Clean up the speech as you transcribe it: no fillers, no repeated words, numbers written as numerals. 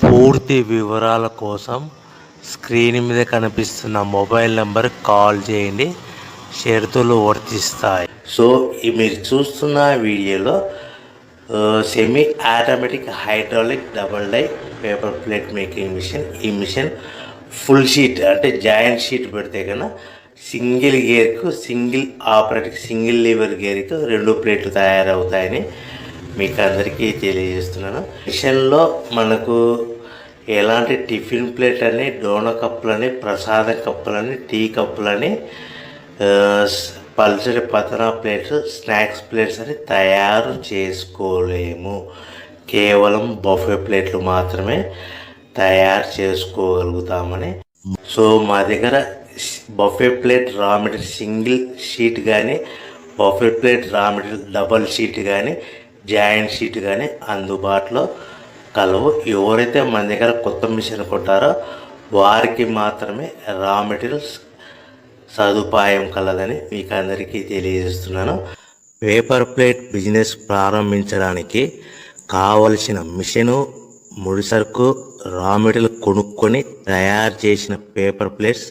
పూర్తి వివరాల కోసం స్క్రీన్ మీద కనిపిస్తున్న మొబైల్ నెంబర్ కాల్ చేయండి. షరతులు వర్తిస్తాయి. సో మీరు చూస్తున్న వీడియోలో semi automatic hydraulic double die paper plate making machine. ఈ మిషన్ ఫుల్ షీట్ అంటే జాయింట్ షీట్ పెడితే కన్నా సింగిల్ గేర్కు సింగిల్ ఆపరేటింగ్ సింగిల్ లీవర్ గేర్కు 2 ప్లేట్లు తయారవుతాయని మీకు అందరికీ తెలియజేస్తున్నాను. మిషన్లో మనకు ఎలాంటి టిఫిన్ ప్లేట్ అని, డోనా కప్పులని, ప్రసాదం కప్పులని, టీ కప్పులని, పల్చడి పతనా ప్లేట్స్, స్నాక్స్ ప్లేట్స్ అని తయారు చేసుకోలేము. కేవలం బఫే ప్లేట్లు మాత్రమే తయారు చేసుకోగలుగుతామని. సో మా దగ్గర buffet plate raw material single sheet కానీ, buffet plate raw material double sheet కానీ, జాయింట్ షీట్ కానీ అందుబాటులో కలవు. ఎవరైతే మన దగ్గర కొత్త మిషన్ కొంటారో వారికి మాత్రమే రా మెటీరియల్స్ సదుపాయం కలదని మీకు అందరికీ తెలియజేస్తున్నాను. పేపర్ ప్లేట్ బిజినెస్ ప్రారంభించడానికి కావలసిన మిషను, ముడిసరుకు, రా మెటీరియల్ కొనుక్కొని తయారు చేసిన పేపర్ ప్లేట్స్